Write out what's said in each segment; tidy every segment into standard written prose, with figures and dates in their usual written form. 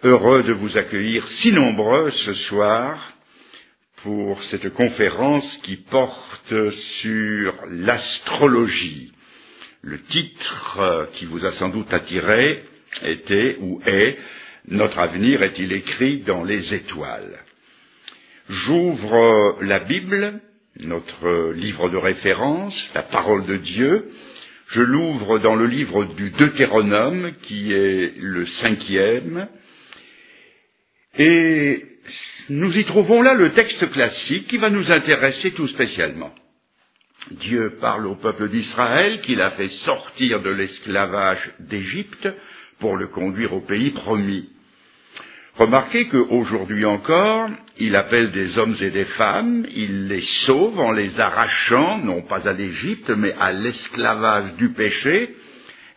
heureux de vous accueillir si nombreux ce soir pour cette conférence qui porte sur l'astrologie. Le titre qui vous a sans doute attiré était ou est « Notre avenir est-il écrit dans les étoiles ?» J'ouvre la Bible, notre livre de référence, la parole de Dieu. Je l'ouvre dans le livre du Deutéronome, qui est le 5e, et nous y trouvons là le texte classique qui va nous intéresser tout spécialement. Dieu parle au peuple d'Israël qu'il a fait sortir de l'esclavage d'Égypte pour le conduire au pays promis. Remarquez qu'aujourd'hui encore, il appelle des hommes et des femmes, il les sauve en les arrachant, non pas à l'Égypte, mais à l'esclavage du péché,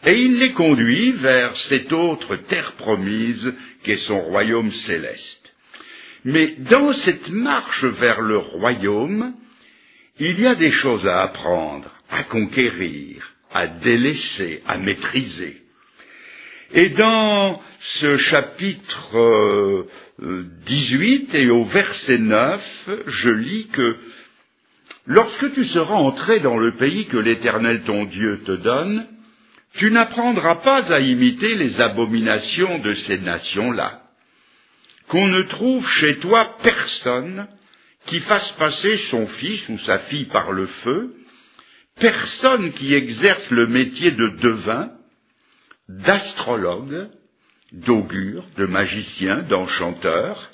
et il les conduit vers cette autre terre promise qu'est son royaume céleste. Mais dans cette marche vers le royaume, il y a des choses à apprendre, à conquérir, à délaisser, à maîtriser. Et dans ce chapitre 18 et au verset 9, je lis que « Lorsque tu seras entré dans le pays que l'Éternel ton Dieu te donne, tu n'apprendras pas à imiter les abominations de ces nations-là. Qu'on ne trouve chez toi personne qui fasse passer son fils ou sa fille par le feu, personne qui exerce le métier de devin, d'astrologue, d'augure, de magicien, d'enchanteur,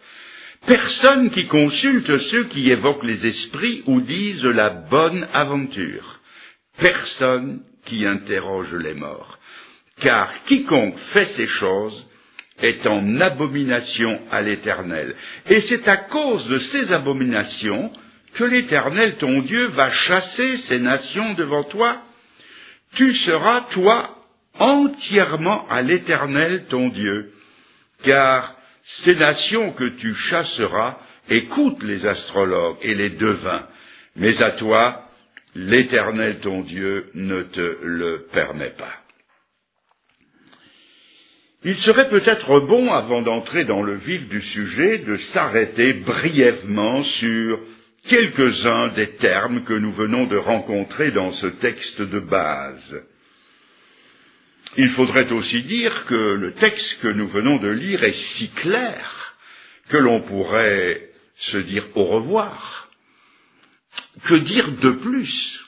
personne qui consulte ceux qui évoquent les esprits ou disent la bonne aventure, personne qui interroge les morts, car quiconque fait ces choses est en abomination à l'Éternel. Et c'est à cause de ces abominations que l'Éternel ton Dieu va chasser ces nations devant toi. Tu seras, toi, entièrement à l'Éternel ton Dieu, car ces nations que tu chasseras écoutent les astrologues et les devins, mais à toi, l'Éternel ton Dieu ne te le permet pas. Il serait peut-être bon, avant d'entrer dans le vif du sujet, de s'arrêter brièvement sur quelques-uns des termes que nous venons de rencontrer dans ce texte de base. Il faudrait aussi dire que le texte que nous venons de lire est si clair que l'on pourrait se dire au revoir. Que dire de plus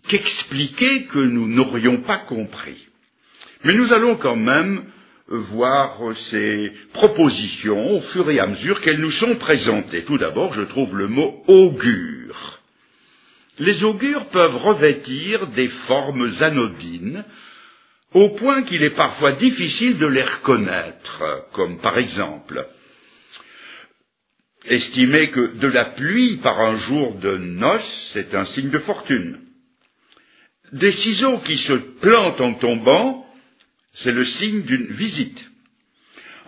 qu'expliquer que nous n'aurions pas compris? Mais nous allons quand même voir ces propositions au fur et à mesure qu'elles nous sont présentées. Tout d'abord, je trouve le mot « augure ». Les augures peuvent revêtir des formes anodines, au point qu'il est parfois difficile de les reconnaître, comme par exemple estimer que de la pluie par un jour de noces, c'est un signe de fortune. Des ciseaux qui se plantent en tombant, c'est le signe d'une visite.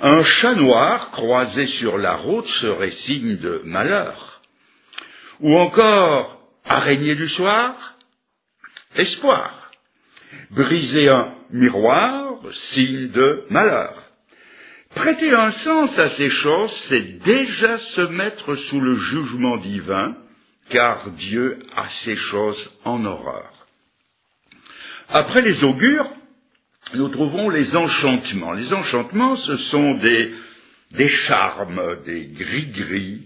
Un chat noir croisé sur la route serait signe de malheur. Ou encore, araignée du soir, espoir. Briser un miroir, signe de malheur. Prêter un sens à ces choses, c'est déjà se mettre sous le jugement divin, car Dieu a ces choses en horreur. Après les augures, nous trouvons les enchantements. Les enchantements, ce sont des charmes, des gris-gris,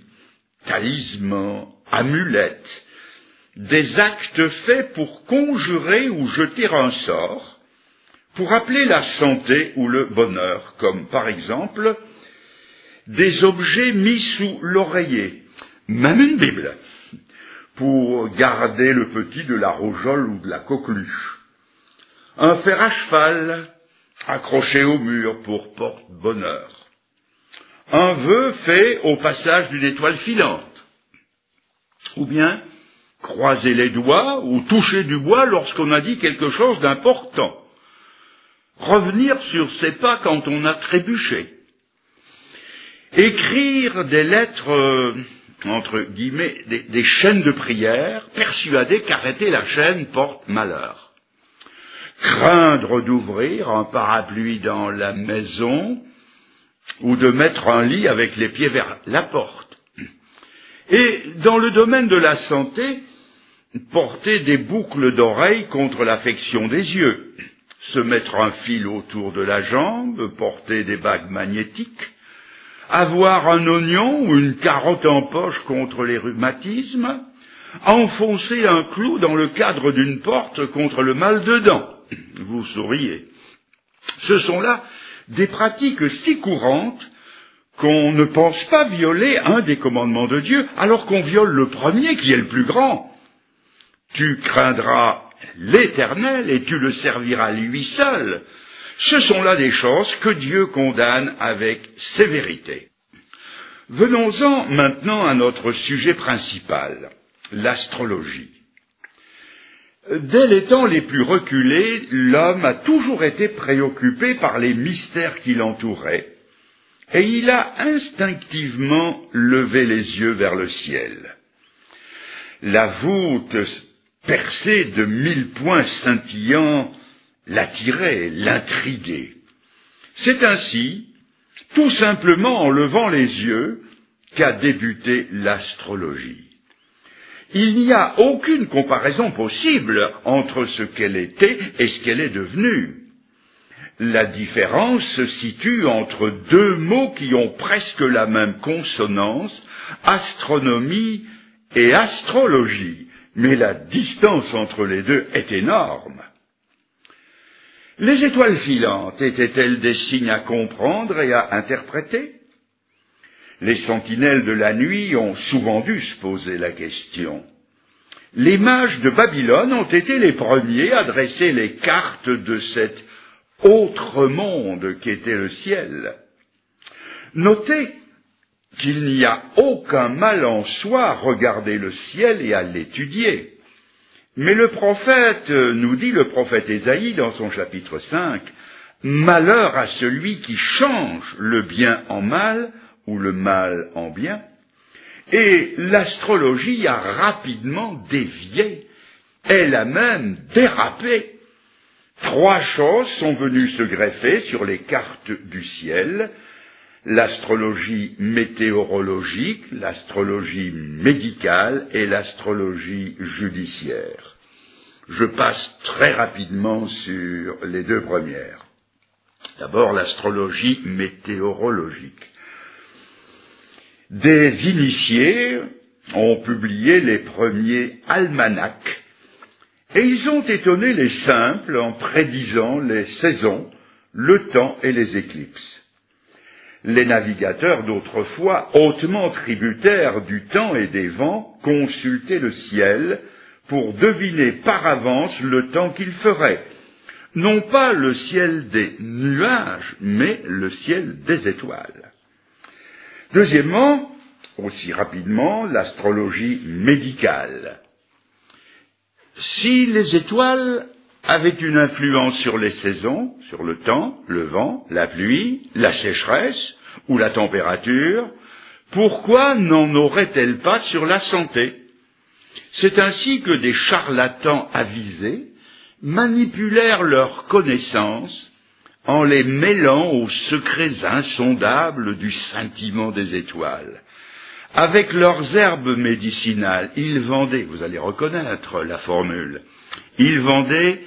talismans, amulettes, des actes faits pour conjurer ou jeter un sort, pour appeler la santé ou le bonheur, comme par exemple des objets mis sous l'oreiller, même une Bible, pour garder le petit de la rougeole ou de la coqueluche, un fer à cheval accroché au mur pour porte-bonheur, un vœu fait au passage d'une étoile filante, ou bien croiser les doigts ou toucher du bois lorsqu'on a dit quelque chose d'important. Revenir sur ses pas quand on a trébuché. Écrire des lettres, entre guillemets, des chaînes de prière, persuadé qu'arrêter la chaîne porte malheur. Craindre d'ouvrir un parapluie dans la maison, ou de mettre un lit avec les pieds vers la porte. Et dans le domaine de la santé, porter des boucles d'oreilles contre l'affection des yeux, se mettre un fil autour de la jambe, porter des bagues magnétiques, avoir un oignon ou une carotte en poche contre les rhumatismes, enfoncer un clou dans le cadre d'une porte contre le mal de dents. Vous souriez. Ce sont là des pratiques si courantes qu'on ne pense pas violer un des commandements de Dieu, alors qu'on viole le premier qui est le plus grand. Tu craindras l'Éternel et tu le serviras lui seul. Ce sont là des choses que Dieu condamne avec sévérité. Venons-en maintenant à notre sujet principal, l'astrologie. Dès les temps les plus reculés, l'homme a toujours été préoccupé par les mystères qui l'entouraient, et il a instinctivement levé les yeux vers le ciel. La voûte percée de 1000 points scintillants l'attirait, l'intriguait. C'est ainsi, tout simplement en levant les yeux, qu'a débuté l'astrologie. Il n'y a aucune comparaison possible entre ce qu'elle était et ce qu'elle est devenue. La différence se situe entre deux mots qui ont presque la même consonance, astronomie et astrologie, mais la distance entre les deux est énorme. Les étoiles filantes étaient-elles des signes à comprendre et à interpréter? Les sentinelles de la nuit ont souvent dû se poser la question. Les mages de Babylone ont été les premiers à dresser les cartes de cet autre monde qu'était le ciel. Notez qu'il n'y a aucun mal en soi à regarder le ciel et à l'étudier. Mais le prophète nous dit, le prophète Ésaïe dans son chapitre 5, « Malheur à celui qui change le bien en mal ou le mal en bien ». Et l'astrologie a rapidement dévié, elle a même dérapé. 3 choses sont venues se greffer sur les cartes du ciel, l'astrologie météorologique, l'astrologie médicale et l'astrologie judiciaire. Je passe très rapidement sur les 2 premières. D'abord, l'astrologie météorologique. Des initiés ont publié les premiers almanachs, et ils ont étonné les simples en prédisant les saisons, le temps et les éclipses. Les navigateurs d'autrefois, hautement tributaires du temps et des vents, consultaient le ciel pour deviner par avance le temps qu'il ferait. Non pas le ciel des nuages, mais le ciel des étoiles. Deuxièmement, aussi rapidement, l'astrologie médicale. Si les étoiles avaient une influence sur les saisons, sur le temps, le vent, la pluie, la sécheresse ou la température, pourquoi n'en auraient-elles pas sur la santé? C'est ainsi que des charlatans avisés manipulèrent leurs connaissances en les mêlant aux secrets insondables du scintillement des étoiles. Avec leurs herbes médicinales, ils vendaient, vous allez reconnaître la formule, ils vendaient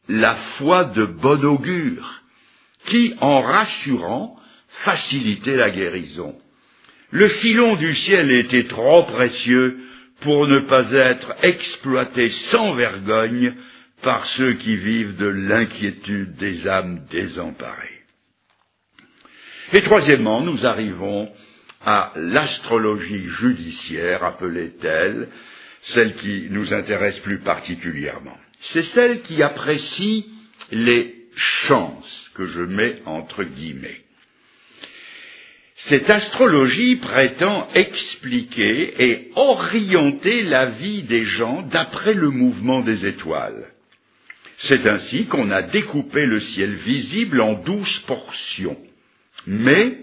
la foi de bon augure, qui, en rassurant, facilitait la guérison. Le filon du ciel était trop précieux pour ne pas être exploité sans vergogne par ceux qui vivent de l'inquiétude des âmes désemparées. Et troisièmement, nous arrivons à l'astrologie judiciaire, appelée telle, celle qui nous intéresse plus particulièrement. C'est celle qui apprécie les chances, que je mets entre guillemets. Cette astrologie prétend expliquer et orienter la vie des gens d'après le mouvement des étoiles. C'est ainsi qu'on a découpé le ciel visible en 12 portions. Mais,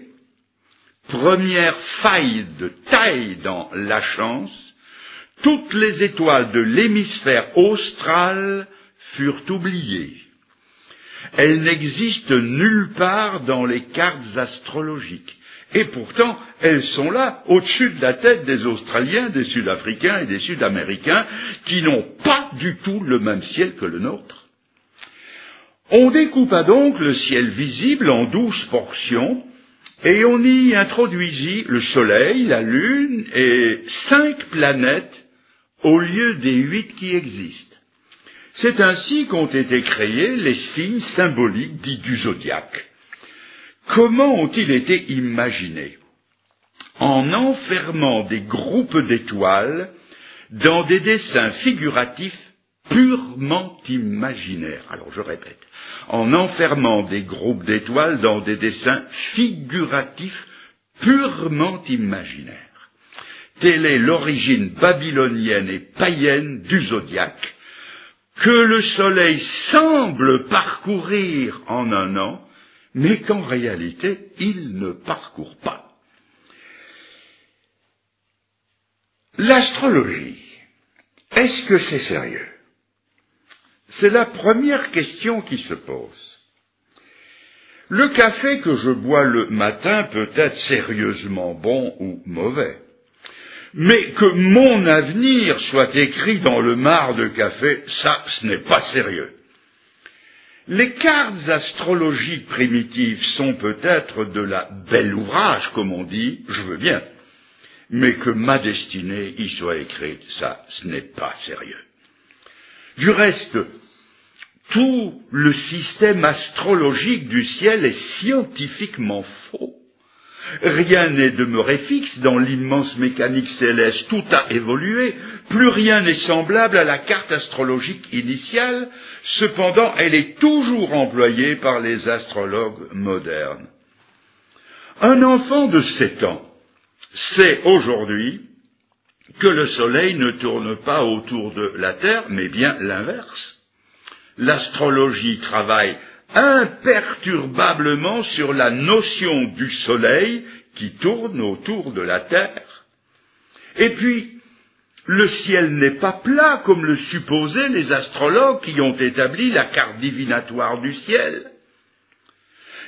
première faille de taille dans la chance, toutes les étoiles de l'hémisphère austral furent oubliées. elles n'existent nulle part dans les cartes astrologiques. Et pourtant, elles sont là, au-dessus de la tête des Australiens, des Sud-Africains et des Sud-Américains, qui n'ont pas du tout le même ciel que le nôtre. On découpa donc le ciel visible en 12 portions, et on y introduisit le Soleil, la Lune et 5 planètes au lieu des 8 qui existent. C'est ainsi qu'ont été créés les signes symboliques dits du zodiaque. Comment ont-ils été imaginés? En enfermant des groupes d'étoiles dans des dessins figuratifs purement imaginaires. Alors je répète, en enfermant des groupes d'étoiles dans des dessins figuratifs purement imaginaires. Telle est l'origine babylonienne et païenne du zodiaque, que le soleil semble parcourir en un an, mais qu'en réalité, il ne parcourt pas. L'astrologie, est-ce que c'est sérieux? C'est la première question qui se pose. Le café que je bois le matin peut être sérieusement bon ou mauvais. Mais que mon avenir soit écrit dans le marc de café, ça, ce n'est pas sérieux. Les cartes astrologiques primitives sont peut-être de la belle ouvrage, comme on dit, je veux bien. Mais que ma destinée y soit écrite, ça, ce n'est pas sérieux. Du reste, tout le système astrologique du ciel est scientifiquement faux. Rien n'est demeuré fixe dans l'immense mécanique céleste, tout a évolué, plus rien n'est semblable à la carte astrologique initiale, cependant elle est toujours employée par les astrologues modernes. Un enfant de 7 ans sait aujourd'hui que le soleil ne tourne pas autour de la Terre, mais bien l'inverse. L'astrologie travaille imperturbablement sur la notion du soleil qui tourne autour de la Terre. Et puis, le ciel n'est pas plat comme le supposaient les astrologues qui ont établi la carte divinatoire du ciel.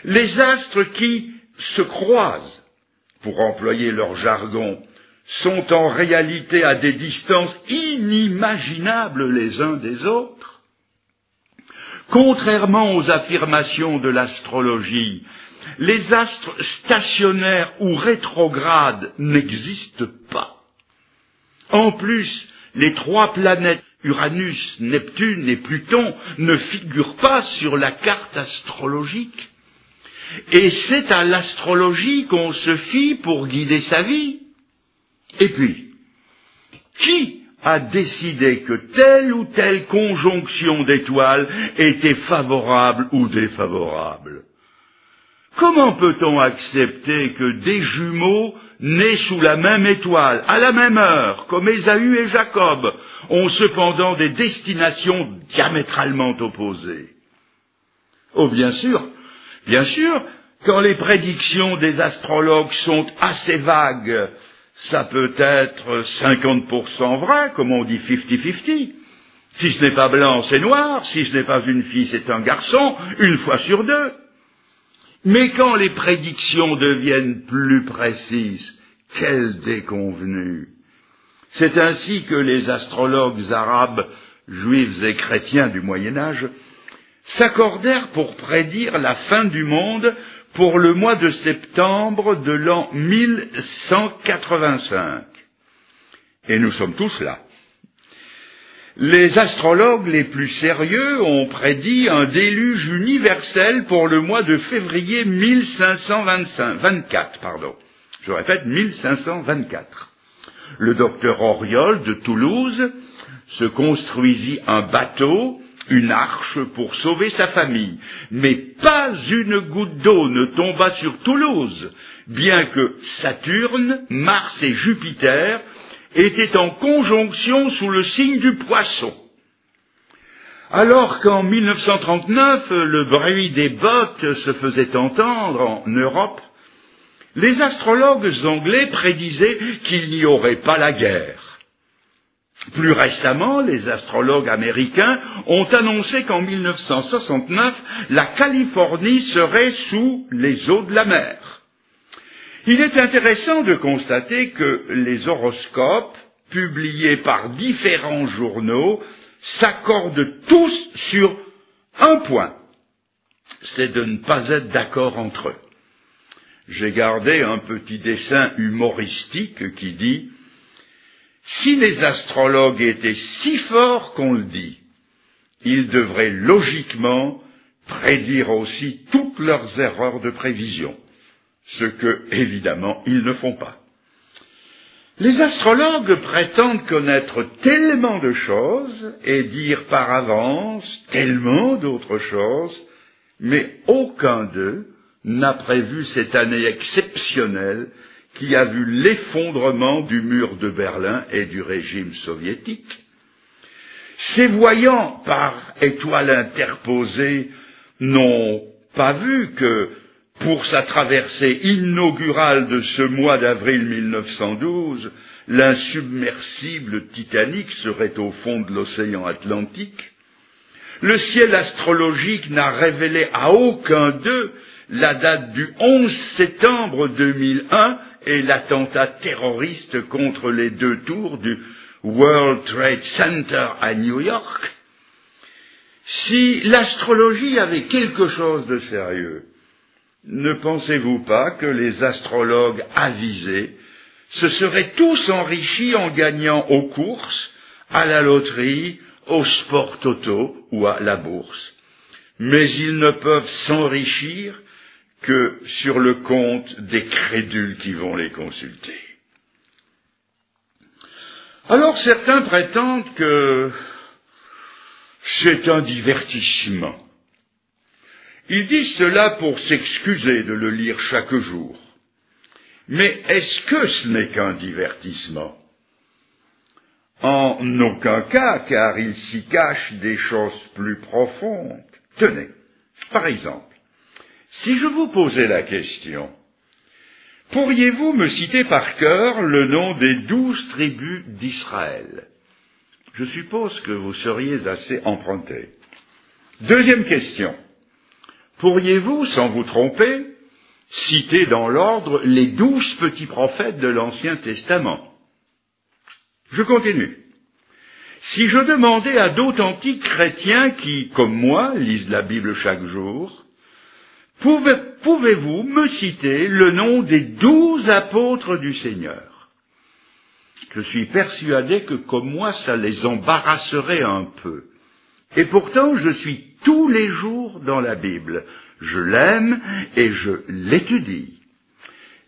Les astres qui se croisent, pour employer leur jargon, sont en réalité à des distances inimaginables les uns des autres. Contrairement aux affirmations de l'astrologie, les astres stationnaires ou rétrogrades n'existent pas. En plus, les 3 planètes Uranus, Neptune et Pluton ne figurent pas sur la carte astrologique. Et c'est à l'astrologie qu'on se fie pour guider sa vie. Et puis, qui a décidé que telle ou telle conjonction d'étoiles était favorable ou défavorable? Comment peut-on accepter que des jumeaux nés sous la même étoile, à la même heure, comme Ésaü et Jacob, ont cependant des destinations diamétralement opposées? Oh, bien sûr, quand les prédictions des astrologues sont assez vagues, ça peut être 50% vrai, comme on dit 50-50. Si ce n'est pas blanc, c'est noir. Si ce n'est pas une fille, c'est un garçon, une fois sur 2. Mais quand les prédictions deviennent plus précises, quelle déconvenue! C'est ainsi que les astrologues arabes, juifs et chrétiens du Moyen-Âge, s'accordèrent pour prédire la fin du monde pour le mois de septembre de l'an 1185. Et nous sommes tous là. Les astrologues les plus sérieux ont prédit un déluge universel pour le mois de février 1524. Je répète, 1524. Le docteur Auriol de Toulouse se construisit un bateau, une arche pour sauver sa famille, mais pas une goutte d'eau ne tomba sur Toulouse, bien que Saturne, Mars et Jupiter étaient en conjonction sous le signe du Poisson. Alors qu'en 1939, le bruit des bottes se faisait entendre en Europe, les astrologues anglais prédisaient qu'il n'y aurait pas la guerre. Plus récemment, les astrologues américains ont annoncé qu'en 1969, la Californie serait sous les eaux de la mer. Il est intéressant de constater que les horoscopes, publiés par différents journaux, s'accordent tous sur un point, c'est de ne pas être d'accord entre eux. J'ai gardé un petit dessin humoristique qui dit « Si les astrologues étaient si forts qu'on le dit, ils devraient logiquement prédire aussi toutes leurs erreurs de prévision, ce que, évidemment, ils ne font pas. » Les astrologues prétendent connaître tellement de choses et dire par avance tellement d'autres choses, mais aucun d'eux n'a prévu cette année exceptionnelle qui a vu l'effondrement du mur de Berlin et du régime soviétique. Ces voyants par étoiles interposées n'ont pas vu que, pour sa traversée inaugurale de ce mois d'avril 1912, l'insubmersible Titanic serait au fond de l'océan Atlantique. Le ciel astrologique n'a révélé à aucun d'eux la date du 11 septembre 2001 et l'attentat terroriste contre les 2 tours du World Trade Center à New York. Si l'astrologie avait quelque chose de sérieux, ne pensez-vous pas que les astrologues avisés se seraient tous enrichis en gagnant aux courses, à la loterie, au sport toto ou à la bourse? Mais ils ne peuvent s'enrichir que sur le compte des crédules qui vont les consulter. Alors certains prétendent que c'est un divertissement. Ils disent cela pour s'excuser de le lire chaque jour. Mais est-ce que ce n'est qu'un divertissement? En aucun cas, car il s'y cache des choses plus profondes. Tenez, par exemple, si je vous posais la question, pourriez-vous me citer par cœur le nom des 12 tribus d'Israël? Je suppose que vous seriez assez emprunté. Deuxième question. Pourriez-vous, sans vous tromper, citer dans l'ordre les 12 petits prophètes de l'Ancien Testament? Je continue. Si je demandais à d'authentiques chrétiens qui, comme moi, lisent la Bible chaque jour, pouvez-vous me citer le nom des 12 apôtres du Seigneur? Je suis persuadé que, comme moi, ça les embarrasserait un peu. Et pourtant, je suis tous les jours dans la Bible. Je l'aime et je l'étudie.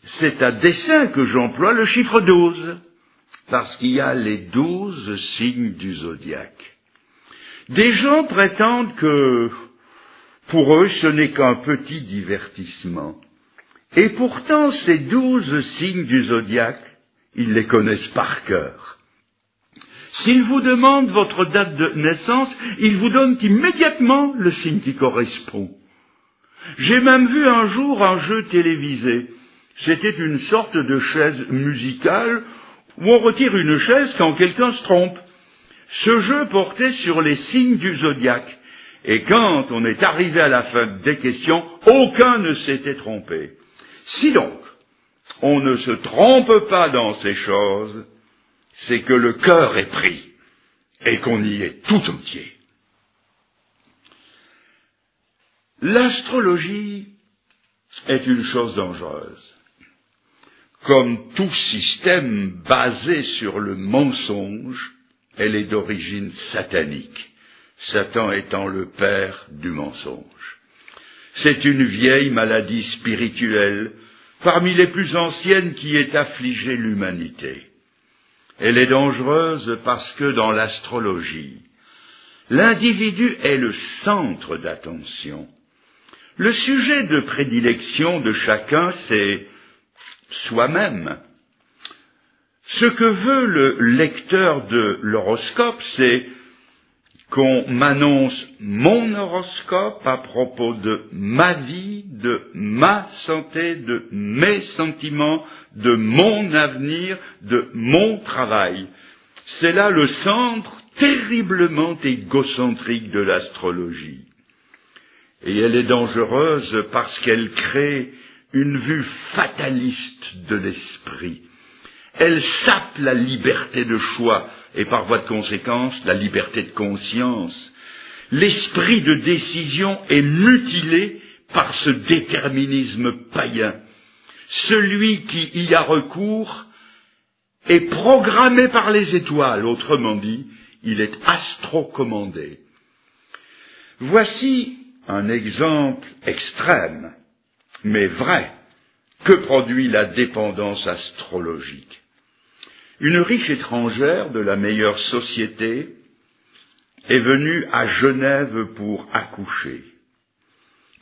C'est à dessein que j'emploie le chiffre 12, parce qu'il y a les 12 signes du zodiaque. Des gens prétendent que, pour eux, ce n'est qu'un petit divertissement. Et pourtant, ces 12 signes du zodiaque, ils les connaissent par cœur. S'ils vous demandent votre date de naissance, ils vous donnent immédiatement le signe qui correspond. J'ai même vu un jour un jeu télévisé. C'était une sorte de chaise musicale où on retire une chaise quand quelqu'un se trompe. Ce jeu portait sur les signes du zodiaque. Et quand on est arrivé à la fin des questions, aucun ne s'était trompé. Si donc, on ne se trompe pas dans ces choses, c'est que le cœur est pris et qu'on y est tout entier. L'astrologie est une chose dangereuse. Comme tout système basé sur le mensonge, elle est d'origine satanique, Satan étant le père du mensonge. C'est une vieille maladie spirituelle, parmi les plus anciennes qui ait affligé l'humanité. Elle est dangereuse parce que dans l'astrologie, l'individu est le centre d'attention. Le sujet de prédilection de chacun, c'est soi-même. Ce que veut le lecteur de l'horoscope, c'est qu'on m'annonce mon horoscope à propos de ma vie, de ma santé, de mes sentiments, de mon avenir, de mon travail. C'est là le centre terriblement égocentrique de l'astrologie. Et elle est dangereuse parce qu'elle crée une vue fataliste de l'esprit. Elle sape la liberté de choix et par voie de conséquence la liberté de conscience. L'esprit de décision est mutilé par ce déterminisme païen. Celui qui y a recours est programmé par les étoiles, autrement dit, il est astrocommandé. Voici un exemple extrême, mais vrai, que produit la dépendance astrologique. Une riche étrangère de la meilleure société est venue à Genève pour accoucher.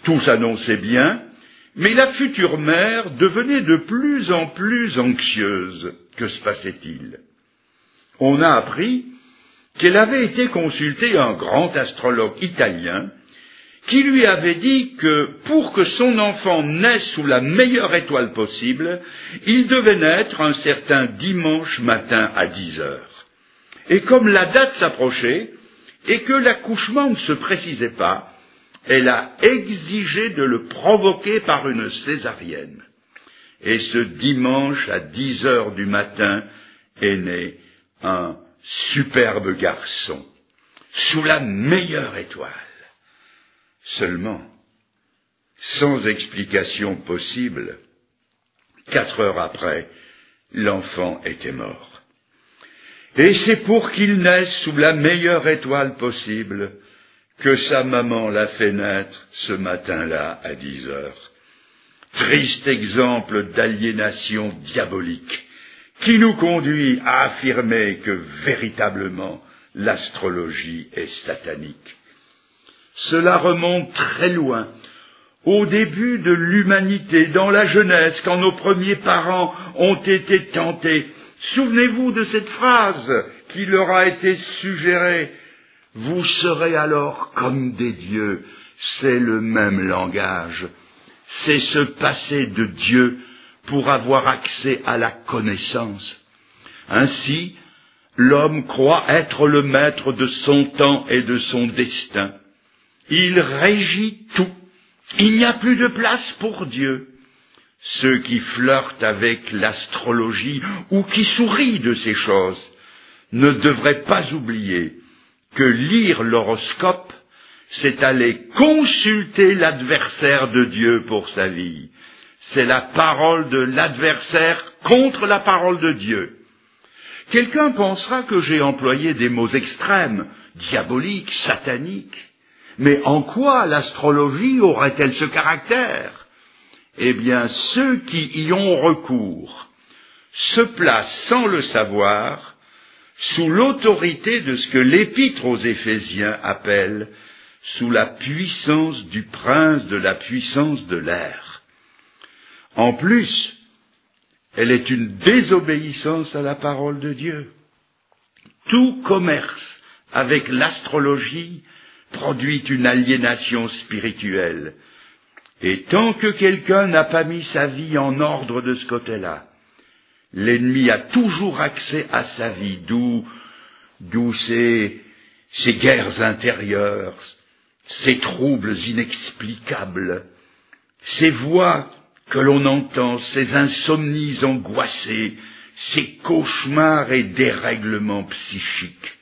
Tout s'annonçait bien, mais la future mère devenait de plus en plus anxieuse. Que se passait-il? On a appris qu'elle avait été consulter un grand astrologue italien qui lui avait dit que pour que son enfant naisse sous la meilleure étoile possible, il devait naître un certain dimanche matin à 10 heures. Et comme la date s'approchait et que l'accouchement ne se précisait pas, elle a exigé de le provoquer par une césarienne. Et ce dimanche à 10 heures du matin est né un superbe garçon, sous la meilleure étoile. Seulement, sans explication possible, 4 heures après, l'enfant était mort. Et c'est pour qu'il naisse sous la meilleure étoile possible que sa maman l'a fait naître ce matin-là à 10 heures. Triste exemple d'aliénation diabolique qui nous conduit à affirmer que véritablement l'astrologie est satanique. Cela remonte très loin, au début de l'humanité, dans la jeunesse, quand nos premiers parents ont été tentés. Souvenez-vous de cette phrase qui leur a été suggérée. Vous serez alors comme des dieux. C'est le même langage. C'est se passer de Dieu pour avoir accès à la connaissance. Ainsi, l'homme croit être le maître de son temps et de son destin. Il régit tout. Il n'y a plus de place pour Dieu. Ceux qui flirtent avec l'astrologie ou qui sourient de ces choses ne devraient pas oublier que lire l'horoscope, c'est aller consulter l'adversaire de Dieu pour sa vie. C'est la parole de l'adversaire contre la parole de Dieu. Quelqu'un pensera que j'ai employé des mots extrêmes, diaboliques, sataniques. Mais en quoi l'astrologie aurait-elle ce caractère? Eh bien, ceux qui y ont recours se placent sans le savoir sous l'autorité de ce que l'Épître aux Éphésiens appelle sous la puissance du prince de la puissance de l'air. En plus, elle est une désobéissance à la parole de Dieu. Tout commerce avec l'astrologie produit une aliénation spirituelle. Et tant que quelqu'un n'a pas mis sa vie en ordre de ce côté-là, l'ennemi a toujours accès à sa vie, d'où ces guerres intérieures, ces troubles inexplicables, ces voix que l'on entend, ces insomnies angoissées, ces cauchemars et dérèglements psychiques.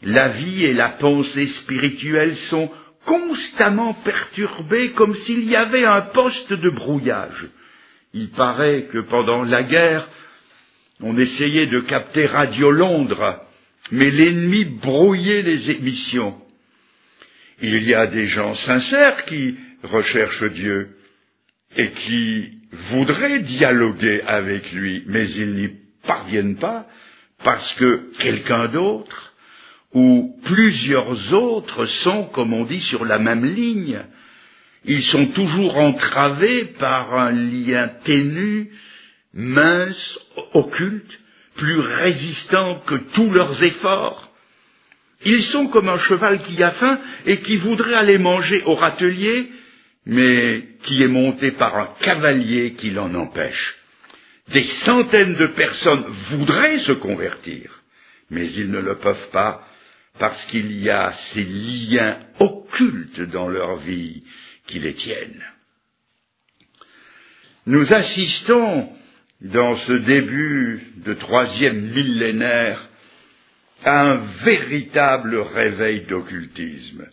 La vie et la pensée spirituelle sont constamment perturbées comme s'il y avait un poste de brouillage. Il paraît que pendant la guerre, on essayait de capter Radio Londres, mais l'ennemi brouillait les émissions. Il y a des gens sincères qui recherchent Dieu et qui voudraient dialoguer avec lui, mais ils n'y parviennent pas parce que quelqu'un d'autre ou plusieurs autres sont, comme on dit, sur la même ligne. Ils sont toujours entravés par un lien ténu, mince, occulte, plus résistant que tous leurs efforts. Ils sont comme un cheval qui a faim et qui voudrait aller manger au râtelier, mais qui est monté par un cavalier qui l'en empêche. Des centaines de personnes voudraient se convertir, Mais ils ne le peuvent pas parce qu'il y a ces liens occultes dans leur vie qui les tiennent. Nous assistons, dans ce début de 3e millénaire, à un véritable réveil d'occultisme,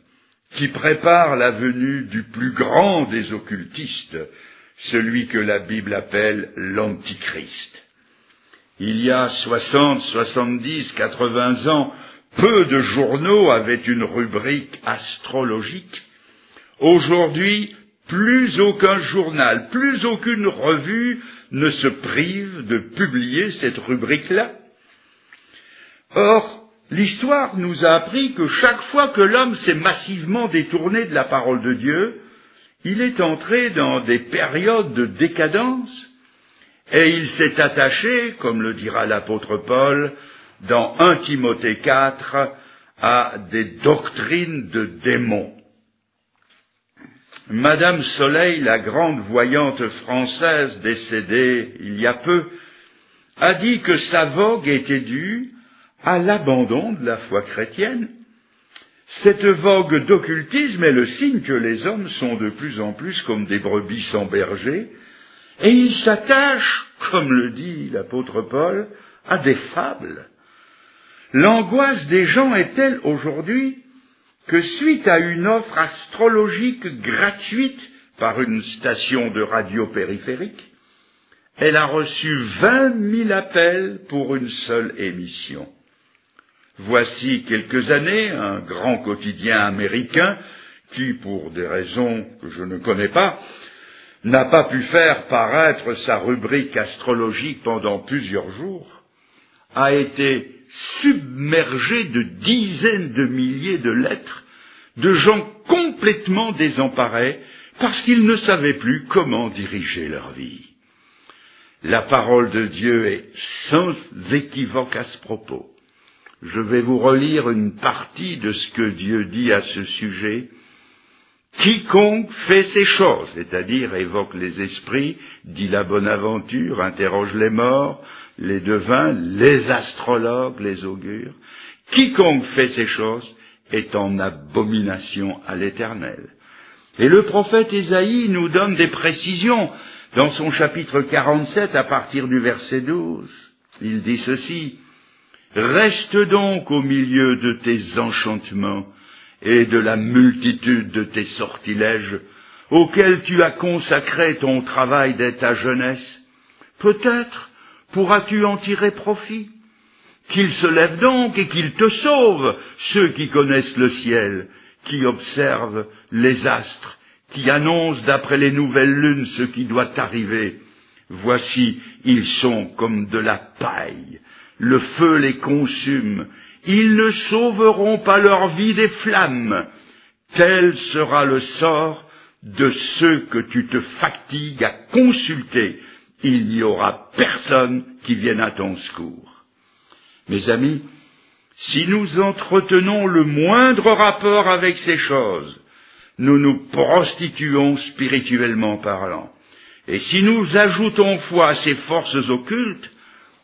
qui prépare la venue du plus grand des occultistes, celui que la Bible appelle l'Antichrist. Il y a 60, 70, 80 ans, peu de journaux avaient une rubrique astrologique. Aujourd'hui, plus aucun journal, plus aucune revue ne se prive de publier cette rubrique-là. Or, l'histoire nous a appris que chaque fois que l'homme s'est massivement détourné de la parole de Dieu, il est entré dans des périodes de décadence, et il s'est attaché, comme le dira l'apôtre Paul, dans 1 Timothée 4, à des doctrines de démons. Madame Soleil, la grande voyante française décédée il y a peu, a dit que sa vogue était due à l'abandon de la foi chrétienne. Cette vogue d'occultisme est le signe que les hommes sont de plus en plus comme des brebis sans berger, et ils s'attachent, comme le dit l'apôtre Paul, à des fables. L'angoisse des gens est telle aujourd'hui que suite à une offre astrologique gratuite par une station de radio périphérique, elle a reçu 20 000 appels pour une seule émission. Voici quelques années, un grand quotidien américain, qui, pour des raisons que je ne connais pas, n'a pas pu faire paraître sa rubrique astrologique pendant plusieurs jours, a été submergé de dizaines de milliers de lettres de gens complètement désemparés parce qu'ils ne savaient plus comment diriger leur vie. La parole de Dieu est sans équivoque à ce propos. Je vais vous relire une partie de ce que Dieu dit à ce sujet. Quiconque fait ces choses, c'est-à-dire évoque les esprits, dit la Bonaventure, interroge les morts, les devins, les astrologues, les augures, quiconque fait ces choses est en abomination à l'Éternel. Et le prophète Ésaïe nous donne des précisions dans son chapitre 47 à partir du verset 12. Il dit ceci: « Reste donc au milieu de tes enchantements et de la multitude de tes sortilèges, auxquels tu as consacré ton travail dès ta jeunesse. Peut-être pourras-tu en tirer profit. Qu'ils se lèvent donc et qu'ils te sauvent, ceux qui connaissent le ciel, qui observent les astres, qui annoncent d'après les nouvelles lunes ce qui doit arriver. Voici, ils sont comme de la paille, le feu les consume, ils ne sauveront pas leur vie des flammes. Tel sera le sort de ceux que tu te fatigues à consulter. Il n'y aura personne qui vienne à ton secours. » Mes amis, si nous entretenons le moindre rapport avec ces choses, nous nous prostituons spirituellement parlant. Et si nous ajoutons foi à ces forces occultes,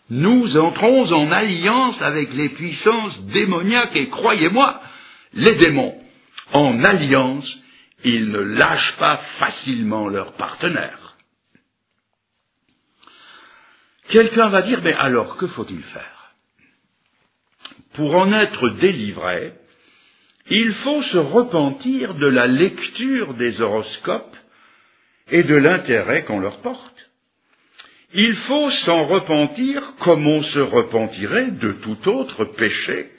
nous entrons en alliance avec les puissances démoniaques, et croyez-moi, les démons, en alliance, ils ne lâchent pas facilement leurs partenaires. Quelqu'un va dire, mais alors, que faut-il faire? Pour en être délivré, il faut se repentir de la lecture des horoscopes et de l'intérêt qu'on leur porte. Il faut s'en repentir comme on se repentirait de tout autre péché,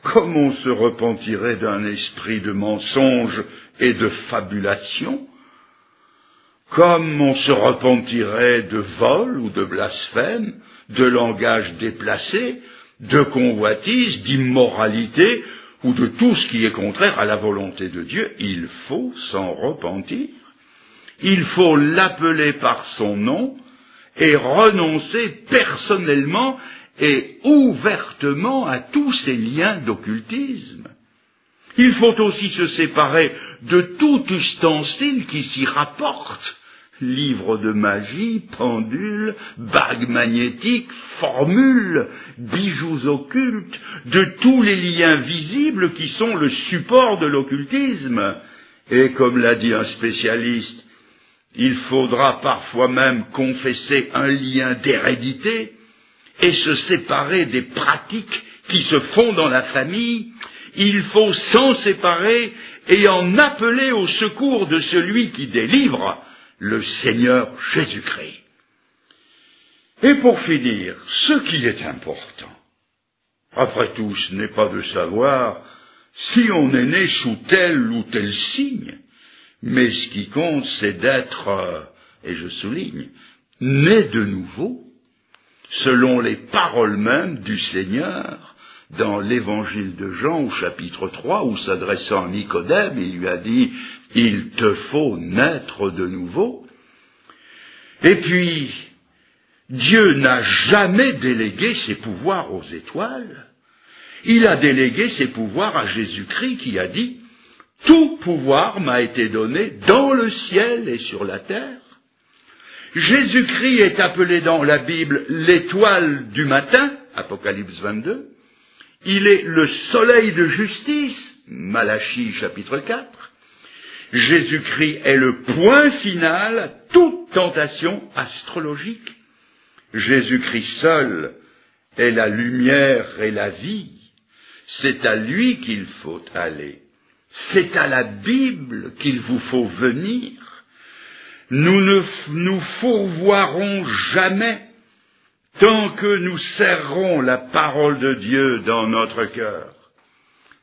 comme on se repentirait d'un esprit de mensonge et de fabulation, comme on se repentirait de vol ou de blasphème, de langage déplacé, de convoitise, d'immoralité, ou de tout ce qui est contraire à la volonté de Dieu. Il faut s'en repentir. Il faut l'appeler par son nom et renoncer personnellement et ouvertement à tous ces liens d'occultisme. Il faut aussi se séparer de tout ustensile qui s'y rapporte, Livres de magie, pendules, bagues magnétiques, formules, bijoux occultes, de tous les liens visibles qui sont le support de l'occultisme. Et comme l'a dit un spécialiste, il faudra parfois même confesser un lien d'hérédité et se séparer des pratiques qui se font dans la famille. Il faut s'en séparer et en appeler au secours de celui qui délivre, le Seigneur Jésus-Christ. Et pour finir, ce qui est important, après tout, ce n'est pas de savoir si on est né sous tel ou tel signe, mais ce qui compte, c'est d'être, et je souligne, né de nouveau, selon les paroles mêmes du Seigneur, dans l'évangile de Jean au chapitre 3, où s'adressant à Nicodème, il lui a dit « Il te faut naître de nouveau ». Et puis, Dieu n'a jamais délégué ses pouvoirs aux étoiles. Il a délégué ses pouvoirs à Jésus-Christ qui a dit « Tout pouvoir m'a été donné dans le ciel et sur la terre ». Jésus-Christ est appelé dans la Bible l'étoile du matin, Apocalypse 22. Il est le soleil de justice, Malachie chapitre 4. Jésus-Christ est le point final à toute tentation astrologique. Jésus-Christ seul est la lumière et la vie. C'est à lui qu'il faut aller. C'est à la Bible qu'il vous faut venir. Nous ne nous fourvoierons jamais tant que nous serrerons la parole de Dieu dans notre cœur.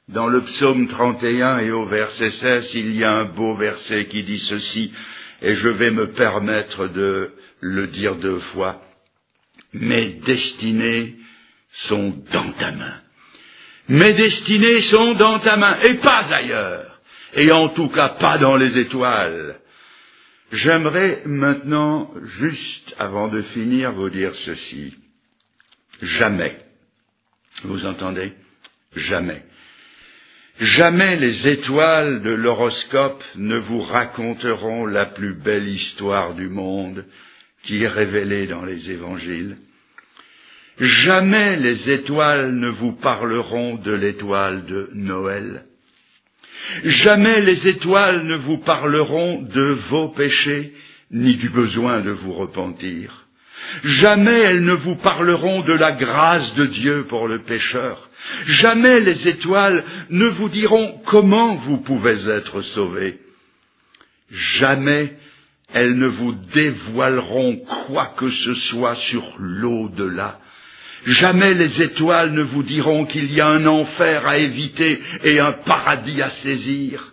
Dans le psaume 31 et au verset 16, il y a un beau verset qui dit ceci, et je vais me permettre de le dire 2 fois. Mes destinées sont dans ta main. Mes destinées sont dans ta main, et pas ailleurs, et en tout cas pas dans les étoiles. J'aimerais maintenant, juste avant de finir, vous dire ceci. Jamais, vous entendez? Jamais. Jamais les étoiles de l'horoscope ne vous raconteront la plus belle histoire du monde qui est révélée dans les évangiles. Jamais les étoiles ne vous parleront de l'étoile de Noël. Jamais les étoiles ne vous parleront de vos péchés, ni du besoin de vous repentir. Jamais elles ne vous parleront de la grâce de Dieu pour le pécheur. Jamais les étoiles ne vous diront comment vous pouvez être sauvés. Jamais elles ne vous dévoileront quoi que ce soit sur l'au-delà. Jamais les étoiles ne vous diront qu'il y a un enfer à éviter et un paradis à saisir.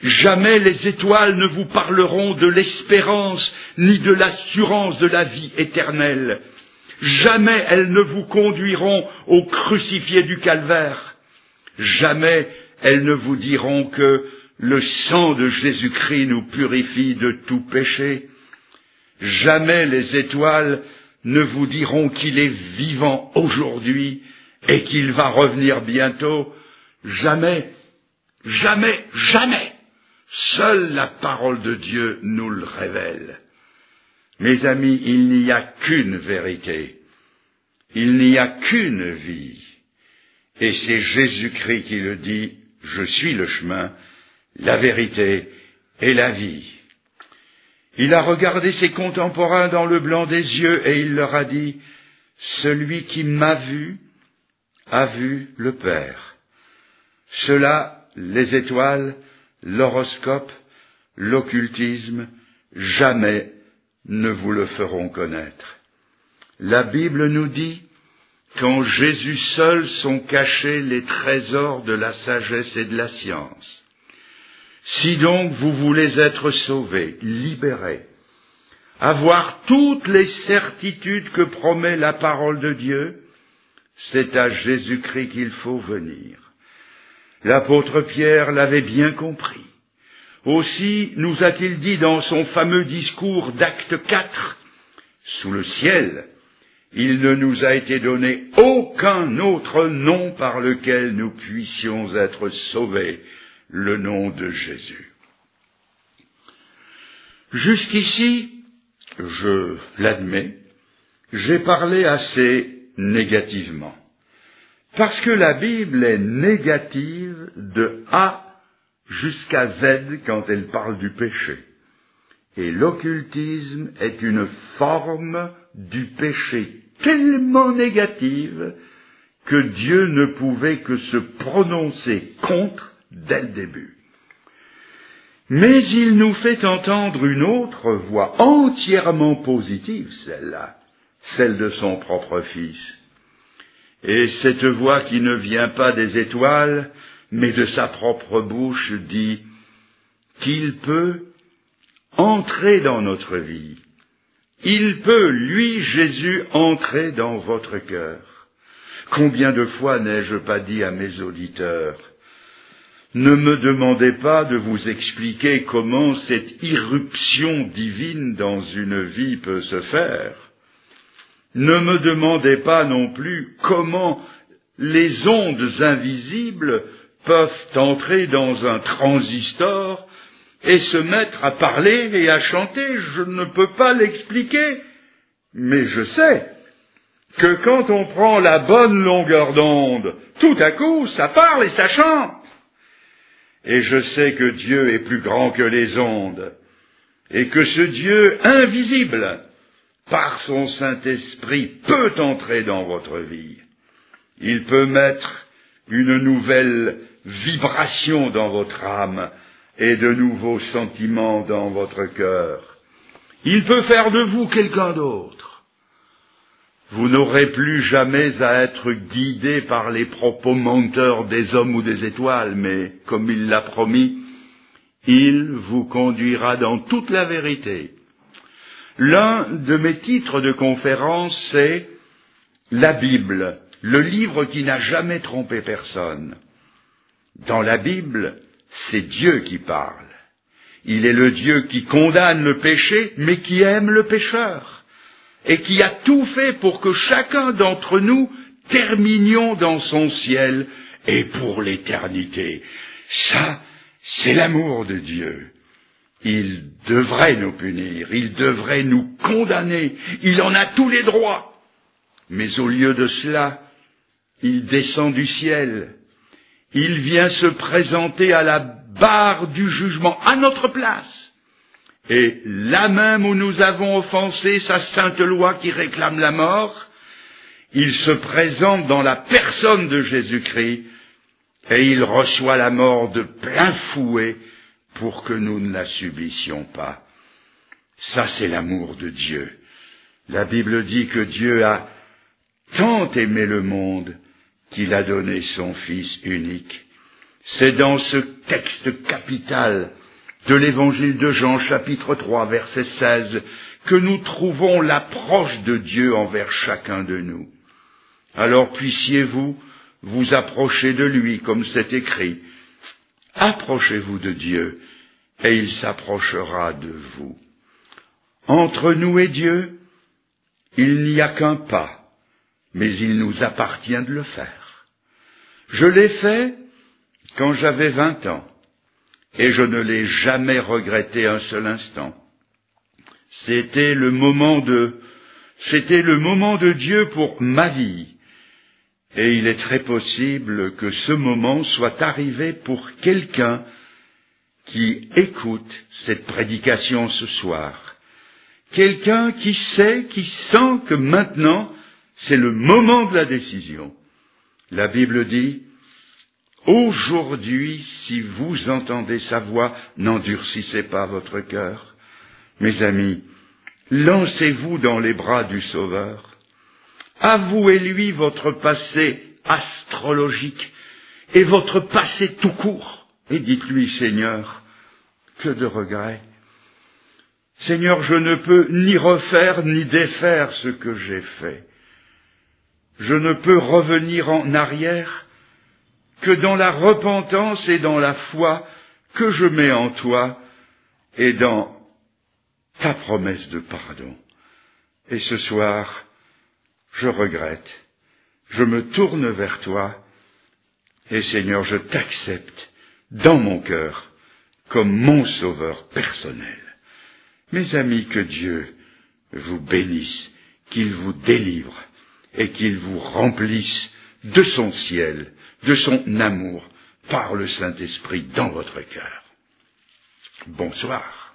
Jamais les étoiles ne vous parleront de l'espérance ni de l'assurance de la vie éternelle. Jamais elles ne vous conduiront au crucifié du calvaire. Jamais elles ne vous diront que le sang de Jésus-Christ nous purifie de tout péché. Jamais les étoiles ne vous diront qu'il est vivant aujourd'hui et qu'il va revenir bientôt. Jamais, jamais, jamais. Seule la parole de Dieu nous le révèle. Mes amis, il n'y a qu'une vérité. Il n'y a qu'une vie. Et c'est Jésus-Christ qui le dit, je suis le chemin, la vérité et la vie. Il a regardé ses contemporains dans le blanc des yeux et il leur a dit, celui qui m'a vu a vu le Père. Cela, les étoiles, l'horoscope, l'occultisme, jamais ne vous le feront connaître. La Bible nous dit qu'en Jésus seul sont cachés les trésors de la sagesse et de la science. Si donc vous voulez être sauvés, libérés, avoir toutes les certitudes que promet la parole de Dieu, c'est à Jésus-Christ qu'il faut venir. L'apôtre Pierre l'avait bien compris. Aussi nous a-t-il dit dans son fameux discours d'Acte 4, « Sous le ciel, il ne nous a été donné aucun autre nom par lequel nous puissions être sauvés, le nom de Jésus. » Jusqu'ici, je l'admets, j'ai parlé assez négativement. Parce que la Bible est négative de A jusqu'à Z quand elle parle du péché. Et l'occultisme est une forme du péché tellement négative que Dieu ne pouvait que se prononcer contre dès le début. Mais il nous fait entendre une autre voix entièrement positive, celle-là, celle de son propre Fils. Et cette voix qui ne vient pas des étoiles, mais de sa propre bouche, dit qu'il peut entrer dans notre vie. Il peut, lui, Jésus, entrer dans votre cœur. Combien de fois n'ai-je pas dit à mes auditeurs, ne me demandez pas de vous expliquer comment cette irruption divine dans une vie peut se faire. Ne me demandez pas non plus comment les ondes invisibles peuvent entrer dans un transistor et se mettre à parler et à chanter. Je ne peux pas l'expliquer, mais je sais que quand on prend la bonne longueur d'onde, tout à coup, ça parle et ça chante. Et je sais que Dieu est plus grand que les ondes, et que ce Dieu invisible, par son Saint-Esprit, peut entrer dans votre vie. Il peut mettre une nouvelle vibration dans votre âme et de nouveaux sentiments dans votre cœur. Il peut faire de vous quelqu'un d'autre. Vous n'aurez plus jamais à être guidé par les propos menteurs des hommes ou des étoiles, mais, comme il l'a promis, il vous conduira dans toute la vérité. L'un de mes titres de conférence, c'est « La Bible, le livre qui n'a jamais trompé personne ». Dans la Bible, c'est Dieu qui parle. Il est le Dieu qui condamne le péché, mais qui aime le pécheur, et qui a tout fait pour que chacun d'entre nous terminions dans son ciel et pour l'éternité. Ça, c'est l'amour de Dieu. Il devrait nous punir, il devrait nous condamner, il en a tous les droits. Mais au lieu de cela, il descend du ciel. Il vient se présenter à la barre du jugement, à notre place. Et là même où nous avons offensé sa sainte loi qui réclame la mort, il se présente dans la personne de Jésus-Christ et il reçoit la mort de plein fouet pour que nous ne la subissions pas. Ça, c'est l'amour de Dieu. La Bible dit que Dieu a tant aimé le monde qu'il a donné son Fils unique. C'est dans ce texte capital de l'Évangile de Jean, chapitre 3, verset 16, que nous trouvons l'approche de Dieu envers chacun de nous. Alors puissiez-vous vous approcher de lui, comme c'est écrit. Approchez-vous de Dieu, et il s'approchera de vous. Entre nous et Dieu, il n'y a qu'un pas, mais il nous appartient de le faire. Je l'ai fait quand j'avais 20 ans, et je ne l'ai jamais regretté un seul instant. C'était le moment de Dieu pour ma vie, et il est très possible que ce moment soit arrivé pour quelqu'un qui écoute cette prédication ce soir. Quelqu'un qui sait, qui sent que maintenant, c'est le moment de la décision. La Bible dit, « Aujourd'hui, si vous entendez sa voix, n'endurcissez pas votre cœur. » Mes amis, lancez-vous dans les bras du Sauveur. Avouez-lui votre passé astrologique et votre passé tout court. Et dites-lui, Seigneur, que de regrets. Seigneur, je ne peux ni refaire ni défaire ce que j'ai fait. Je ne peux revenir en arrière que dans la repentance et dans la foi que je mets en toi et dans ta promesse de pardon. Et ce soir, je regrette, je me tourne vers toi et Seigneur, je t'accepte dans mon cœur comme mon sauveur personnel. Mes amis, que Dieu vous bénisse, qu'il vous délivre et qu'il vous remplisse de son ciel, de son amour, par le Saint-Esprit dans votre cœur. Bonsoir.